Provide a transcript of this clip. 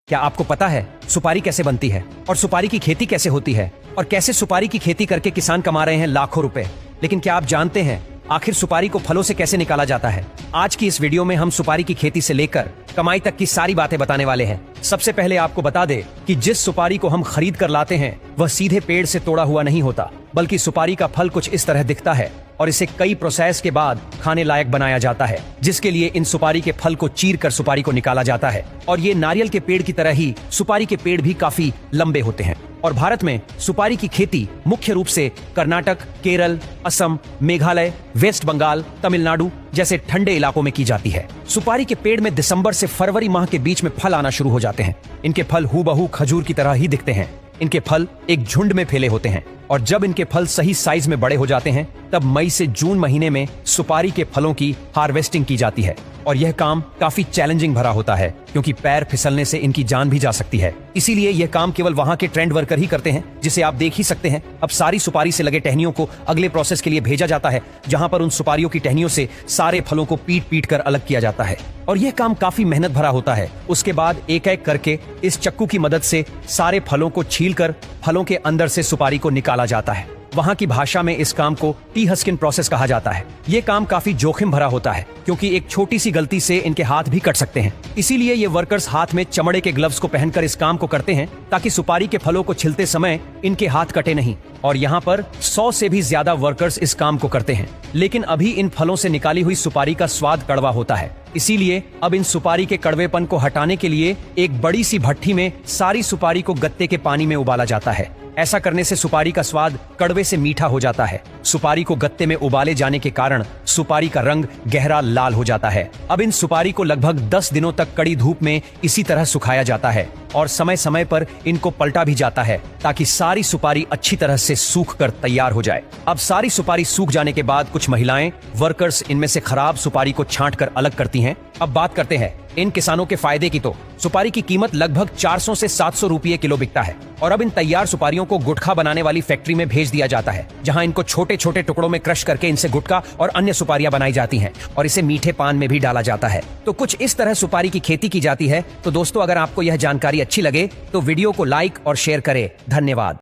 क्या आपको पता है सुपारी कैसे बनती है और सुपारी की खेती कैसे होती है और कैसे सुपारी की खेती करके किसान कमा रहे हैं लाखों रुपए। लेकिन क्या आप जानते हैं आखिर सुपारी को फलों से कैसे निकाला जाता है? आज की इस वीडियो में हम सुपारी की खेती से लेकर कमाई तक की सारी बातें बताने वाले हैं। सबसे पहले आपको बता दे कि जिस सुपारी को हम खरीद कर लाते हैं वह सीधे पेड़ से तोड़ा हुआ नहीं होता, बल्कि सुपारी का फल कुछ इस तरह दिखता है और इसे कई प्रोसेस के बाद खाने लायक बनाया जाता है, जिसके लिए इन सुपारी के फल को चीर कर सुपारी को निकाला जाता है। और ये नारियल के पेड़ की तरह ही सुपारी के पेड़ भी काफी लंबे होते हैं। और भारत में सुपारी की खेती मुख्य रूप से कर्नाटक, केरल, असम, मेघालय, वेस्ट बंगाल, तमिलनाडु जैसे ठंडे इलाकों में की जाती है। सुपारी के पेड़ में दिसंबर से फरवरी माह के बीच में फल आना शुरू हो जाते हैं। इनके फल हूबहू खजूर की तरह ही दिखते हैं। इनके फल एक झुंड में फैले होते हैं और जब इनके फल सही साइज में बड़े हो जाते हैं तब मई से जून महीने में सुपारी के फलों की हार्वेस्टिंग की जाती है। और यह काम काफी चैलेंजिंग भरा होता है क्योंकि पैर फिसलने से इनकी जान भी जा सकती है। इसीलिए यह काम केवल वहां के ट्रेंड वर्कर ही करते हैं, जिसे आप देख ही सकते हैं। अब सारी सुपारी से लगे टहनियों को अगले प्रोसेस के लिए भेजा जाता है, जहां पर उन सुपारियों की टहनियों से सारे फलों को पीट पीट कर अलग किया जाता है। और यह काम काफी मेहनत भरा होता है। उसके बाद एक एक करके इस चक्कू की मदद से सारे फलों को छीलकर फलों के अंदर से सुपारी को निकाला जाता है। वहां की भाषा में इस काम को टी हस्किन प्रोसेस कहा जाता है। ये काम काफी जोखिम भरा होता है क्योंकि एक छोटी सी गलती से इनके हाथ भी कट सकते हैं। इसीलिए ये वर्कर्स हाथ में चमड़े के ग्लव्स को पहनकर इस काम को करते हैं ताकि सुपारी के फलों को छिलते समय इनके हाथ कटे नहीं। और यहाँ पर 100 से भी ज्यादा वर्कर्स इस काम को करते हैं। लेकिन अभी इन फलों से निकाली हुई सुपारी का स्वाद कड़वा होता है। इसीलिए अब इन सुपारी के कड़वेपन को हटाने के लिए एक बड़ी सी भट्टी में सारी सुपारी को गत्ते के पानी में उबाला जाता है। ऐसा करने से सुपारी का स्वाद कड़वे से मीठा हो जाता है। सुपारी को गत्ते में उबाले जाने के कारण सुपारी का रंग गहरा लाल हो जाता है। अब इन सुपारी को लगभग 10 दिनों तक कड़ी धूप में इसी तरह सुखाया जाता है और समय समय पर इनको पलटा भी जाता है ताकि सारी सुपारी अच्छी तरह से सूख कर तैयार हो जाए। अब सारी सुपारी सूख जाने के बाद कुछ महिलाएं वर्कर्स इनमें से खराब सुपारी को छांट कर अलग करती हैं। अब बात करते हैं इन किसानों के फायदे की। तो सुपारी की कीमत लगभग 400 से 700 रुपये किलो बिकता है। और अब इन तैयार सुपारियों को गुटखा बनाने वाली फैक्ट्री में भेज दिया जाता है, जहां इनको छोटे छोटे टुकड़ों में क्रश करके इनसे गुटखा और अन्य सुपारियां बनाई जाती हैं और इसे मीठे पान में भी डाला जाता है। तो कुछ इस तरह सुपारी की खेती की जाती है। तो दोस्तों, अगर आपको यह जानकारी अच्छी लगे तो वीडियो को लाइक और शेयर करें। धन्यवाद।